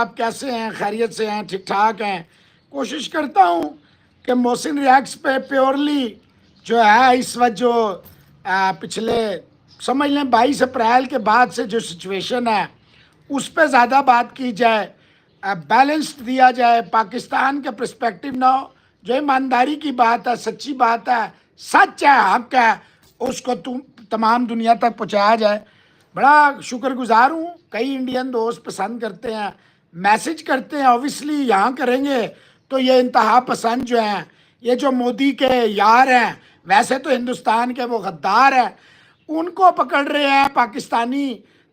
آپ کیسے ہیں؟ خیریت سے ہیں؟ ٹھیک ٹھاک ہیں؟ کوشش کرتا ہوں کہ محسن ریاکٹس پہ پیورلی جو ہے اس وقت جو پچھلے سمجھ لیں 22 اپریل کے بعد سے جو سچویشن ہے اس پہ زیادہ بات کی جائے، بیلنسڈ دیا جائے، پاکستان کے پرسپیکٹو نہ ہو، جو ایمانداری کی بات ہے، سچی بات ہے، سچ ہے، حق ہے، اس کو تمام دنیا تک پہنچایا جائے۔ بڑا شکر گزار ہوں، کئی انڈین دوست پسند کرتے ہیں، میسج کرتے ہیں، اوبیسلی یہاں کریں گے تو یہ انتہا پسند جو ہیں، یہ جو مودی کے یار ہیں، ویسے تو ہندوستان کے وہ غدار ہیں، ان کو پکڑ رہے ہیں پاکستانی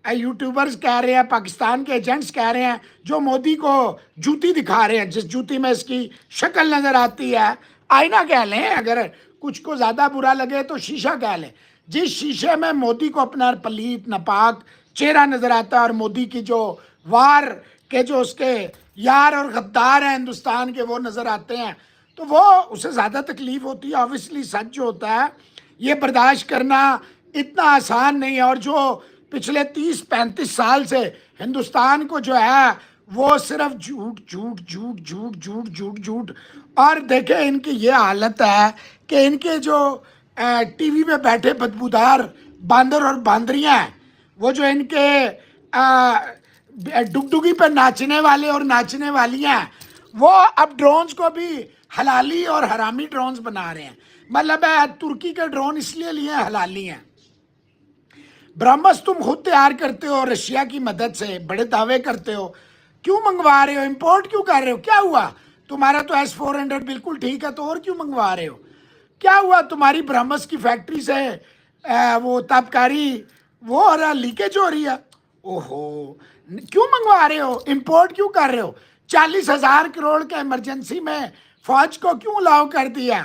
یوٹیوبرز کہہ رہے ہیں، پاکستان کے ایجنٹس کہہ رہے ہیں، جو مودی کو جوتی دکھا رہے ہیں، جس جوتی میں اس کی شکل نظر آتی ہے، آئینہ کہہ لیں، اگر کچھ کو زیادہ برا لگے تو شیشہ کہہ لیں، جس شیشے میں مودی کو اپنا پلیت ناپاک چہرہ نظر آتا ہے اور مودی کی جو وار کے جو اس کے یار اور غدار ہیں ہندوستان کے وہ نظر آتے ہیں، تو وہ اسے زیادہ تکلیف ہوتی ہے۔ آبویسلی سچ جو ہوتا ہے یہ برداشت کرنا اتنا آسان نہیں ہے، اور جو پچھلے 30-35 سال سے ہندوستان کو جو ہے وہ صرف جھوٹ جھوٹ جھوٹ جھوٹ جھوٹ جھوٹ جھوٹ، اور دیکھیں ان کی یہ حالت ہے کہ ان کے جو ٹی وی میں بیٹھے بدبودار باندر اور باندریاں ہیں، وہ جو ان کے ڈگڈگی پہ ناچنے والے اور ناچنے والیاں ہیں، وہ اب ڈرونز کو بھی حلالی اور حرامی ڈرونز بنا رہے ہیں۔ مطلب ہے ترکی کے ڈرون اس لیے لیے حلالی ہیں، برہمس تم خود تیار کرتے ہو رشیا کی مدد سے، بڑے دعوے کرتے ہو، کیوں منگوا رہے ہو؟ امپورٹ کیوں کر رہے ہو؟ کیا ہوا؟ تمہارا تو S-400 بالکل ٹھیک ہے، تو اور کیوں منگوا رہے ہو؟ کیا ہوا تمہاری برہمس کی فیکٹری سے وہ تابکاری وہ ہو رہا، لیکیج ہو رہی ہے؟ اوہو، کیوں منگوا رہے ہو؟ امپورٹ کیوں کر رہے ہو؟ 40,000 کروڑ کے ایمرجنسی میں فوج کو کیوں الاؤ کر دیا؟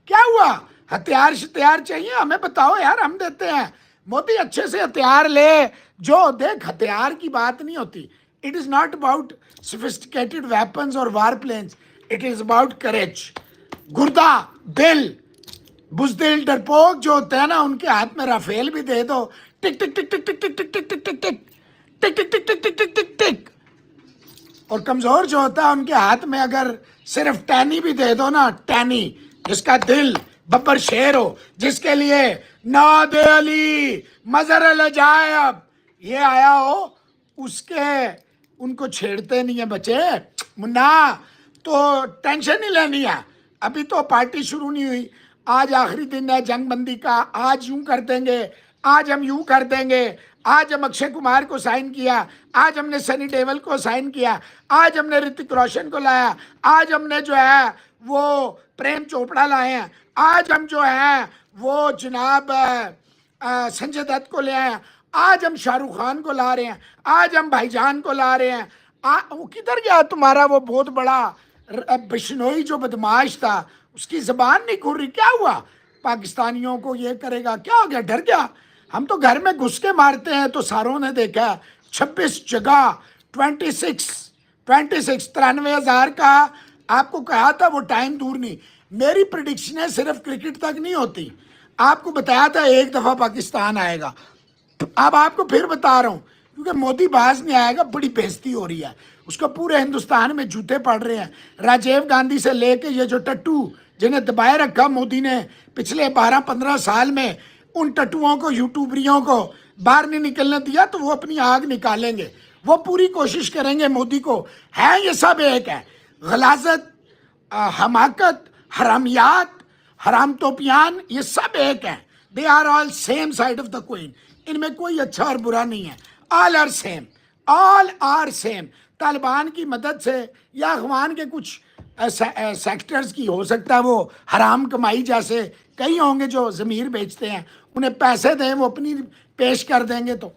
کیا ہوا؟ ہتھیار شتیار چاہیے ہمیں بتاؤ یار، ہم دیتے ہیں۔ مودی اچھے سے ہتھیار لے، جو دیکھ ہتھیار کی بات نہیں ہوتی، it is not about sophisticated weapons اور war planes, it is about courage, گردہ دل، بزدل ڈرپوک جو ہوتے ہیں نا، ان کے ہاتھ میں رافیل بھی دے دو، ٹک ٹک ٹک ٹک ٹک ٹک ٹک ٹک ٹک ٹک ٹک ٹک ٹک ٹک ٹک ٹک ٹک ٹک، اور کمزور جو ہوتا ہے ان کے ہاتھ میں اگر صرف ٹینی بھی دے دو نا، ٹینی جس کا دل ببر شیر ہو، جس کے لیے ناد علی مظہر العجائب یہ آیا ہو، اس کے ان کو چھیڑتے نہیں ہیں بچے منا، تو ٹینشن نہیں لینی ہے، ابھی تو پارٹی شروع نہیں ہوئی، آج آخری دن ہے جنگ بندی کا، آج یوں کر دیں گے، آج ہم یوں کر دیں گے، آج ہم اکشے کمار کو سائن کیا، آج ہم نے سنی دیول کو سائن کیا، آج ہم نے رتک روشن کو لایا، آج ہم نے جو ہے وہ پریم چوپڑا لائے ہیں، آج ہم جو ہے وہ جناب سنجے دت کو لے آئے ہیں، آج ہم شاہ رخ خان کو لا رہے ہیں، آج ہم بھائی جان کو لا رہے ہیں۔ وہ کدھر گیا تمہارا وہ بہت بڑا بشنوئی جو بدماش تھا؟ اس کی زبان نہیں کھل رہی، کیا ہوا؟ پاکستانیوں کو یہ کرے گا، کیا ہو گیا؟ ڈر گیا؟ ہم تو گھر میں گھس کے مارتے ہیں، تو ساروں نے دیکھا 26 جگہ 26 93,000 کا آپ کو کہا تھا، وہ ٹائم دور نہیں۔ میری پریڈکشنیں صرف کرکٹ تک نہیں ہوتی، آپ کو بتایا تھا ایک دفعہ پاکستان آئے گا، اب آپ کو پھر بتا رہا ہوں، کیونکہ مودی باز نہیں آئے گا، بڑی بےزتی ہو رہی ہے، اس کو پورے ہندوستان میں جوتے پڑ رہے ہیں، راجیو گاندھی سے لے کے یہ جو ٹٹو جنہیں دبائے رکھا مودی نے پچھلے 12-15 سال میں، ان ٹٹوؤں کو، یوٹیوبریوں کو باہر نہیں نکلنے دیا، تو وہ اپنی آگ نکالیں گے، وہ پوری کوشش کریں گے مودی کو، ہے یہ سب ایک ہے، غلاظت، حماقت، حرامیات، حرام توپیان، یہ سب ایک ہیں، they are all same side of the coin, ان میں کوئی اچھا اور برا نہیں ہے، all are same, all are same. Taliban کی مدد سے یا اخوان کے کچھ سیکٹرز کی ہو سکتا ہے وہ حرام کمائی، جیسے کئی ہوں گے جو ضمیر بیچتے ہیں، انہیں پیسے دیں وہ اپنی پیش کر دیں گے، تو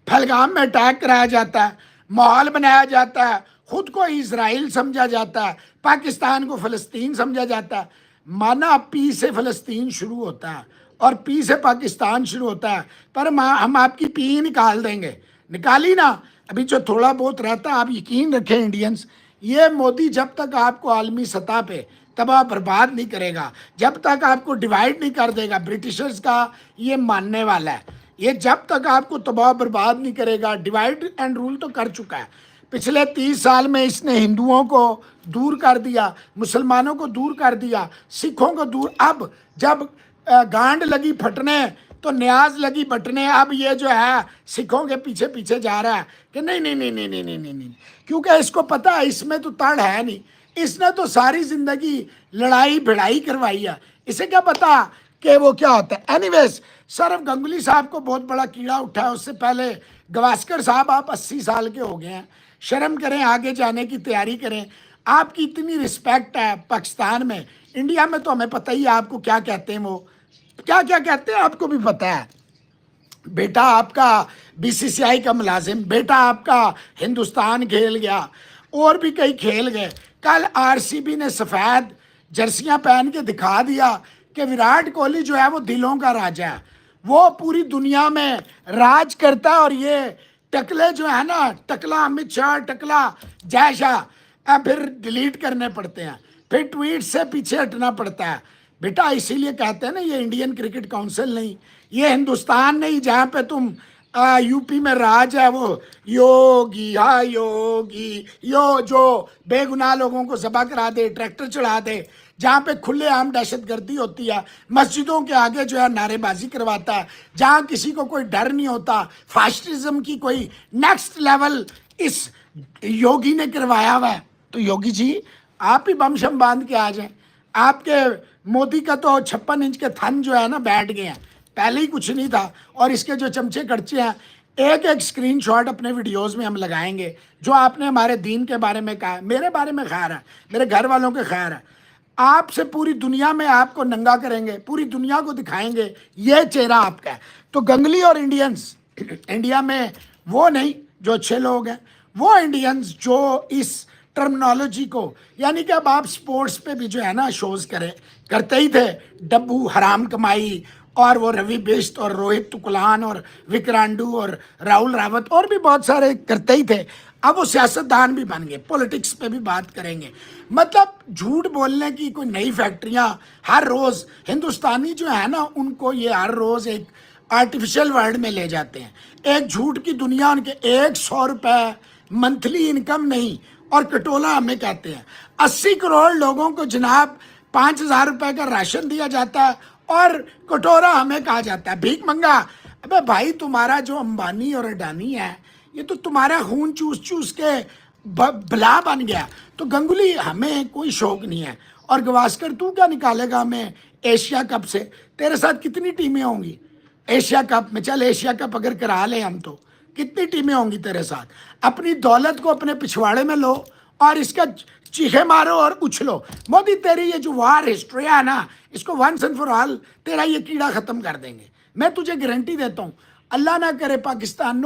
پہلگام میں اٹیک کرایا جاتا ہے، ماحول بنایا جاتا ہے، خود کو اسرائیل سمجھا جاتا ہے، پاکستان کو فلسطین سمجھا جاتا ہے۔ مانا پی سے فلسطین شروع ہوتا ہے اور پی سے پاکستان شروع ہوتا ہے، پر ہم آپ کی پی نکال دیں گے، نکالی نا، ابھی جو تھوڑا بہت رہتا ہے، آپ یقین رکھیں انڈینز، یہ مودی جب تک آپ کو عالمی سطح پہ تباہ برباد نہیں کرے گا، جب تک آپ کو ڈیوائیڈ نہیں کر دے گا، برٹشرز کا یہ ماننے والا ہے، یہ جب تک آپ کو تباہ برباد نہیں کرے گا. ڈیوائڈ اینڈ رول تو کر چکا ہے. پچھلے 30 سال میں اس نے ہندوؤں کو دور کر دیا, مسلمانوں کو دور کر دیا, سکھوں کو دور. اب جب گانڈ لگی پھٹنے تو نیاز لگی بٹنے. اب یہ جو ہے سکھوں کے پیچھے پیچھے جا رہا ہے کہ نہیں نہیں نہیں نہیں نہیں نہیں نہیں نہیں, کیونکہ اس کو پتا ہے اس میں تو تڑ ہے نہیں. اس نے تو ساری زندگی لڑائی بھڑائی کروائی ہے, اسے کیا پتا کہ وہ کیا ہوتا ہے. اینی ویز سورو گنگولی صاحب کو بہت بڑا کیڑا اٹھا ہے. اس سے پہلے گواسکر صاحب, آپ 80 سال کے ہو گئے ہیں, شرم کریں, آگے جانے کی تیاری کریں. آپ کی اتنی رسپیکٹ ہے پاکستان میں, انڈیا میں تو ہمیں پتہ ہی ہے آپ کو کیا کہتے ہیں, وہ کیا کیا کہتے ہیں آپ کو بھی پتہ ہے. بیٹا آپ کا BCCI کا ملازم, بیٹا آپ کا ہندوستان کھیل گیا, اور بھی کئی کھیل گئے. کل RCB نے سفید جرسیاں پہن کے دکھا دیا کہ وراٹ کوہلی جو ہے وہ دلوں کا راجا ہے, وہ پوری دنیا میں راج کرتا ہے. اور یہ ٹکلے جو ہے نا, ٹکلا امت شاہ, ٹکلا جے شاہ, پھر ڈیلیٹ کرنے پڑتے ہیں, پھر ٹویٹ سے پیچھے ہٹنا پڑتا ہے. بیٹا اسی لیے کہتے ہیں نا یہ انڈین کرکٹ کونسل نہیں, یہ ہندوستان نہیں جہاں پہ تم UP میں راج ہے وہ یوگی, ہاں یوگی, جو بے گناہ لوگوں کو ذبح کرا دے, ٹریکٹر چڑھا دے, جہاں پہ کھلے عام دہشت گردی ہوتی ہے, مسجدوں کے آگے جو ہے نعرے بازی کرواتا ہے, جہاں کسی کو کوئی ڈر نہیں ہوتا. فاسٹزم کی کوئی نیکسٹ لیول اس یوگی نے کروایا ہوا ہے. تو یوگی جی آپ ہی بم شم باندھ کے آ جائیں. آپ کے مودی کا تو 56 انچ کے تھن جو ہے نا بیٹھ گئے ہیں, پہلے ہی کچھ نہیں تھا. اور اس کے جو چمچے کڑچے ہیں, ایک ایک اسکرین شاٹ اپنے ویڈیوز میں ہم لگائیں گے. جو آپ نے ہمارے دین کے بارے میں کہا, میرے بارے میں خیر ہے, میرے گھر والوں کے خیر ہے, آپ سے پوری دنیا میں آپ کو ننگا کریں گے, پوری دنیا کو دکھائیں گے یہ چہرہ آپ کا ہے. تو گنگلی اور انڈینز انڈیا میں وہ نہیں جو اچھے لوگ ہیں, وہ انڈینز جو اس ٹرمنالوجی کو, یعنی کہ اب آپ سپورٹس پہ بھی جو ہے نا شوز کرتے ہی تھے, ڈبو حرام کمائی, اور وہ روی بشت اور روہت تکلان اور وکرانڈو اور راہل راوت اور بھی بہت سارے کرتے ہی تھے. اب وہ سیاستدان بھی بن گئے, پولیٹکس پہ بھی بات کریں گے. مطلب جھوٹ بولنے کی کوئی نئی فیکٹریاں ہر روز, ہندوستانی جو ہے نا ان کو یہ ہر روز ایک آرٹیفیشل ورلڈ میں لے جاتے ہیں. ایک جھوٹ کی دنیا, ان کے 100 روپے منتھلی انکم نہیں, اور کٹولا ہمیں کہتے ہیں. 80 کروڑ لوگوں کو جناب 5,000 روپے کا راشن دیا جاتا ہے, اور کٹورا ہمیں کہا جاتا ہے بھیک منگا. ابے بھائی تمہارا جو امبانی اور اڈانی ہے یہ تو تمہارا خون چوس چوس کے بلا بن گیا. تو گنگولی ہمیں کوئی شوق نہیں ہے. اور گواسکر تو کیا نکالے گا ہمیں ایشیا کپ سے؟ تیرے ساتھ کتنی ٹیمیں ہوں گی ایشیا کپ میں؟ چل ایشیا کپ اگر کرا لیں ہم تو کتنی ٹیمیں ہوں گی تیرے ساتھ؟ اپنی دولت کو اپنے پچھواڑے میں لو اور اس کا چیخے مارو اور اچھلو. مودی تیری یہ جو وار ہسٹری ہے نا, اس کو ونس اینڈ فار آل تیرا یہ کیڑا ختم کر دیں گے, میں تجھے گارنٹی دیتا ہوں. اللہ نہ کرے Pakistan,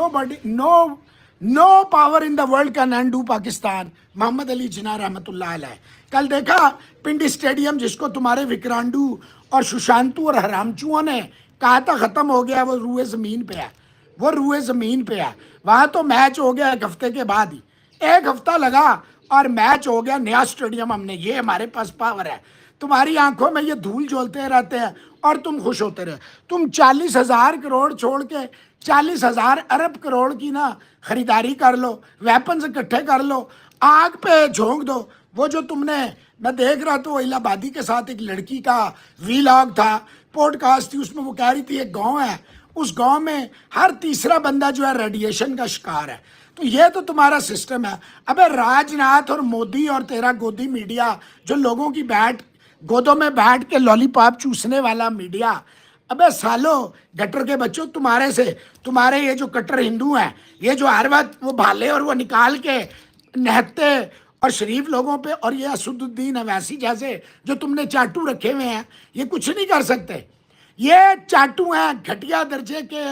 no power in the world can undo Pakistan. Muhammad Ali Jinnah رحمۃ اللہ علیہ. کل دیکھا پنڈی اسٹیڈیم جس کو تمہارے وکرانڈو اور سشانتو اور حرامچوؤں نے کہا تھا ختم ہو گیا, وہ روئے زمین پہ ہے, وہ روئے زمین پہ ہے. وہاں تو میچ ہو گیا 1 ہفتے کے بعد ہی, 1 ہفتہ لگا اور میچ ہو گیا. نیا اسٹیڈیم ہم نے, یہ ہمارے پاس پاور ہے. تمہاری آنکھوں میں یہ دھول جھولتے رہتے ہیں اور تم خوش ہوتے رہے. تم 40,000 کروڑ چھوڑ کے 40,000 ارب کروڑ کی نا خریداری کر لو, ویپنز اکٹھے کر لو, آگ پہ جھونک دو. وہ جو تم نے, میں دیکھ رہا تو الہ آبادی کے ساتھ ایک لڑکی کا ویلاگ تھا, پوڈ کاسٹ تھی, اس میں وہ کہہ رہی تھی ایک گاؤں ہے, اس گاؤں میں ہر تیسرا بندہ جو ہے ریڈیشن کا شکار ہے. تو یہ تو تمہارا سسٹم ہے. ابے راج ناتھ اور مودی اور تیرا گودی میڈیا جو لوگوں کی گودوں میں بیٹھ کے لالی پاپ چوسنے والا میڈیا, ابے سالو گٹر کے بچوں, تمہارے یہ جو کٹر ہندو ہیں, یہ جو ہر وقت وہ بھالے اور وہ نکال کے نہتے اور شریف لوگوں پہ, اور یہ اسد الدین اویسی جیسے جو تم نے چاٹو رکھے ہوئے ہیں, یہ کچھ نہیں کر سکتے. یہ چاٹو ہیں, گھٹیا درجے کے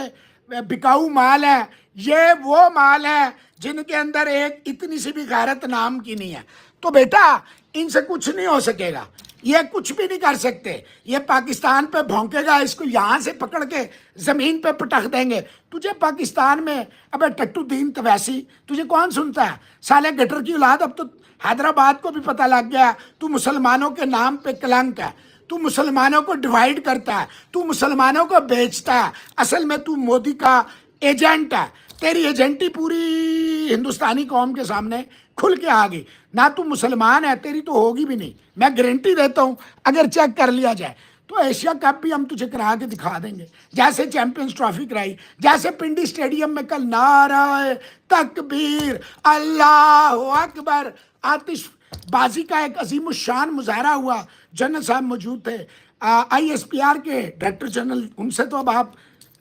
بکاؤ مال ہے. یہ وہ مال ہے جن کے اندر ایک اتنی سی بھی غیرت نام کی نہیں ہے. تو بیٹا ان سے کچھ نہیں ہو سکے گا, یہ کچھ بھی نہیں کر سکتے. یہ پاکستان پہ بھونکے گا, اس کو یہاں سے پکڑ کے زمین پہ پٹخ دیں گے. تجھے پاکستان میں ابے ٹٹو دین تویسی تجھے کون سنتا ہے؟ سالے گٹر کی اولاد. اب تو حیدرآباد کو بھی پتہ لگ گیا تو مسلمانوں کے نام پہ کلنک ہے. تو مسلمانوں کو ڈیوائیڈ کرتا ہے، تو مسلمانوں کو بیچتا ہے، اصل میں تو مودی کا ایجنٹ ہے۔ تیری ایجنٹی پوری ہندوستانی قوم کے سامنے کھل کے آ گئی۔ نہ تو مسلمان ہے، تیری تو ہوگی بھی نہیں، میں گارنٹی دیتا ہوں اگر چیک کر لیا جائے تو ایشیا کپ بھی ہم تجھے کرا کے دکھا دیں گے، جیسے چیمپئنز ٹرافی کرائی، جیسے پنڈی اسٹیڈیم میں کل نعرہ تکبیر اللہ اکبر آتش بازی کا ایک عظیم الشان مظاہرہ ہوا۔ جنرل صاحب موجود تھے، آئی ایس پی آر کے ڈائریکٹر جنرل، ان سے تو اب آپ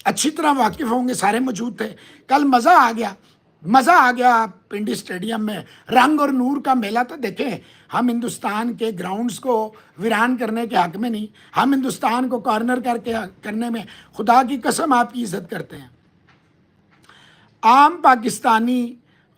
اچھی طرح واقف ہوں گے، سارے موجود تھے۔ کل مزہ آ گیا، مزہ آ گیا پنڈی اسٹیڈیم میں، رنگ اور نور کا میلہ تھا۔ دیکھیں ہم ہندوستان کے گراؤنڈز کو ویران کرنے کے حق میں نہیں، ہم ہندوستان کو کارنر کر کے کرنے میں خدا کی قسم آپ کی عزت کرتے ہیں۔ عام پاکستانی،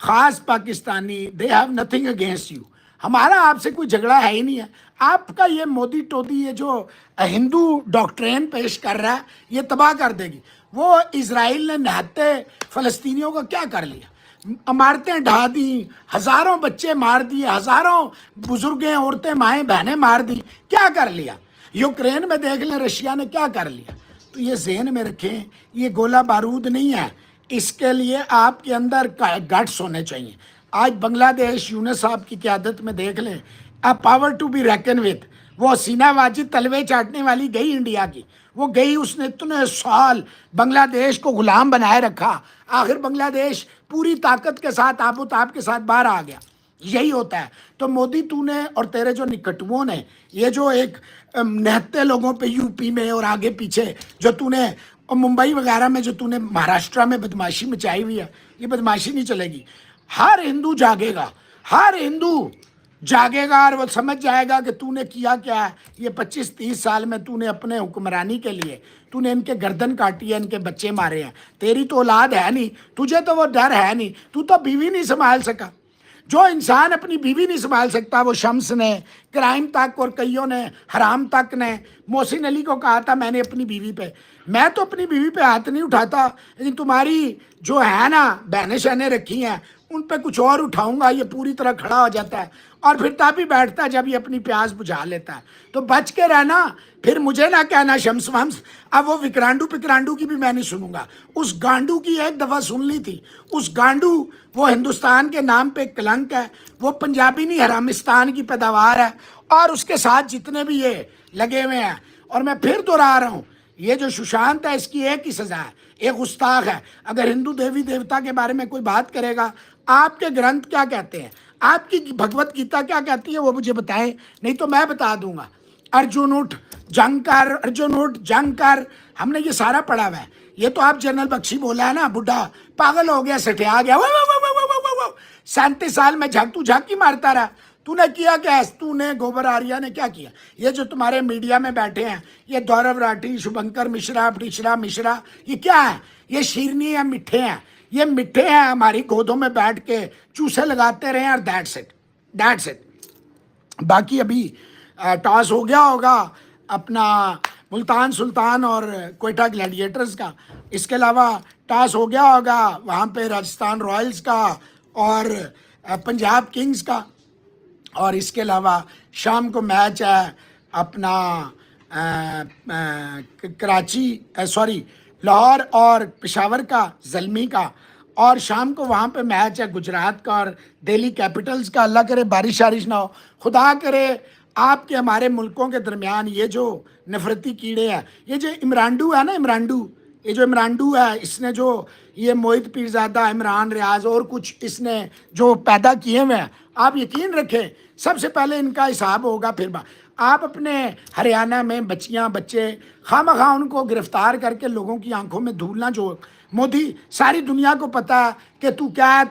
خاص Pakistani, they have nothing against you, ہمارا آپ سے کوئی جھگڑا ہے ہی نہیں ہے۔ آپ کا یہ مودی ٹودی یہ جو ہندو ڈاکٹرین پیش کر رہا ہے یہ تباہ کر دے گی۔ وہ اسرائیل نے نہتے فلسطینیوں کو کیا کر لیا، عمارتیں ڈھا دی، ہزاروں بچے مار دیے، ہزاروں بزرگیں، عورتیں، مائیں، بہنیں مار دی، کیا کر لیا؟ یوکرین میں دیکھ لیں رشیا نے کیا کر لیا۔ تو یہ ذہن میں رکھیں، یہ گولہ بارود نہیں ہے، اس کے لیے آپ کے اندر گٹس ہونے چاہیے۔ آج بنگلہ دیش یونس صاحب کی قیادت میں دیکھ لیں، a power to be reckon with, وہ حسینہ واجد تلوے چاٹنے والی گئی انڈیا کی، وہ گئی، اس نے اتنے سال بنگلہ دیش کو غلام بنائے رکھا، آخر بنگلہ دیش پوری طاقت کے ساتھ آب و تاب کے ساتھ باہر آ گیا۔ یہی ہوتا ہے۔ تو مودی تو نے اور تیرے جو نکٹووں نے یہ جو ایک نہتے لوگوں پہ یو پی میں اور آگے پیچھے جو تو نے ممبئی وغیرہ میں جو تو نے مہاراشٹرا میں بدماشی مچائی ہوئی ہے، یہ بدماشی نہیں چلے گی۔ ہر ہندو جاگے گا، ہر ہندو جاگے گا اور وہ سمجھ جائے گا کہ تو نے کیا کیا ہے۔ یہ 25-30 سال میں تو نے اپنے حکمرانی کے لیے تو نے ان کے گردن کاٹی ہے، ان کے بچے مارے ہیں، تیری تو اولاد ہے نہیں، تجھے تو وہ ڈر ہے نہیں، تو بیوی نہیں سنبھال سکا۔ جو انسان اپنی بیوی نہیں سنبھال سکتا، وہ شمس نے، کرائم تک اور کئیوں نے، حرام تک نے محسن علی کو کہا تھا میں نے اپنی بیوی پہ، میں تو اپنی بیوی پہ ہاتھ نہیں اٹھاتا، لیکن تمہاری جو ہے نا بہنیں شہنیں رکھی ہیں ان پہ کچھ اور اٹھاؤں گا۔ یہ پوری طرح کھڑا ہو جاتا ہے اور پھر تب ہی بیٹھتا ہے جب یہ اپنی پیاس بجھا لیتا ہے۔ تو بچ کے رہنا، پھر مجھے نہ کہنا شمس ومس۔ اب وہ وکرانڈو پکرانڈو کی بھی میں نہیں سنوں گا، اس گانڈو کی ایک دفعہ سن لی تھی، اس گانڈو وہ ہندوستان کے نام پہ کلنک ہے، وہ پنجابی نہیں حرامستان کی پیداوار ہے، اور اس کے ساتھ جتنے بھی یہ لگے ہوئے ہیں۔ اور میں پھر دوہرا رہا ہوں، یہ جو سشانت ہے اس کی ایک ہی سزا ہے، ایک گستاخ ہے۔ اگر ہندو دیوی دیوتا کے بارے میں کوئی بات کرے گا، آپ کے گرنتھ کیا کہتے ہیں، آپ کی بھگوت گیتا کیا کہتی ہے، وہ مجھے بتائیں، نہیں تو میں بتا دوں گا۔ ارجن اٹھ جنگ کر، ارجن اٹھ جنگ کر، ہم نے یہ سارا پڑھا ہوا ہے۔ یہ تو آپ جنرل بخشی بولا ہے نا، بڈھا پاگل ہو گیا، سٹیا گیا، 37 سال میں جھانکی مارتا رہا۔ تو نے کیا کیا؟ تو نے گوبر آریہ نے کیا کیا؟ یہ جو تمہارے میڈیا میں بیٹھے ہیں، یہ دورو راٹھی، شبھنکر مشرا، مشرا، یہ کیا ہے؟ یہ شیرنی ہیں، میٹھے ہیں، یہ میٹھے ہیں، ہماری گودوں میں بیٹھ کے چوسے لگاتے رہے ہیں، اور دیٹس اٹ۔ باقی ابھی ٹاس ہو گیا ہوگا اپنا ملتان سلطان اور کوئٹہ گلیڈیٹرز کا، اس کے علاوہ ٹاس ہو گیا ہوگا وہاں پہ راجستھان رائلز کا اور پنجاب کنگز کا، اور اس کے علاوہ شام کو میچ ہے اپنا لاہور اور پشاور کا، زلمی کا، اور شام کو وہاں پہ میچ ہے گجرات کا اور دہلی کیپٹلز کا۔ اللہ کرے بارش نہ ہو، خدا کرے آپ کے ہمارے ملکوں کے درمیان یہ جو نفرتی کیڑے ہیں، یہ جو عمرانڈو ہے نا، یہ جو عمرانڈو ہے، اس نے جو یہ موہت پیرزادہ، عمران ریاض اور کچھ اس نے جو پیدا کیے ہوئے ہیں، آپ یقین رکھیں سب سے پہلے ان کا حساب ہوگا۔ پھر آپ اپنے ہریانہ میں بچیاں بچے خواہ ان کو گرفتار کر کے لوگوں کی آنکھوں میں دھول نہ جو، مودی ساری دنیا کو پتہ ہے کہ تو کیا ہے۔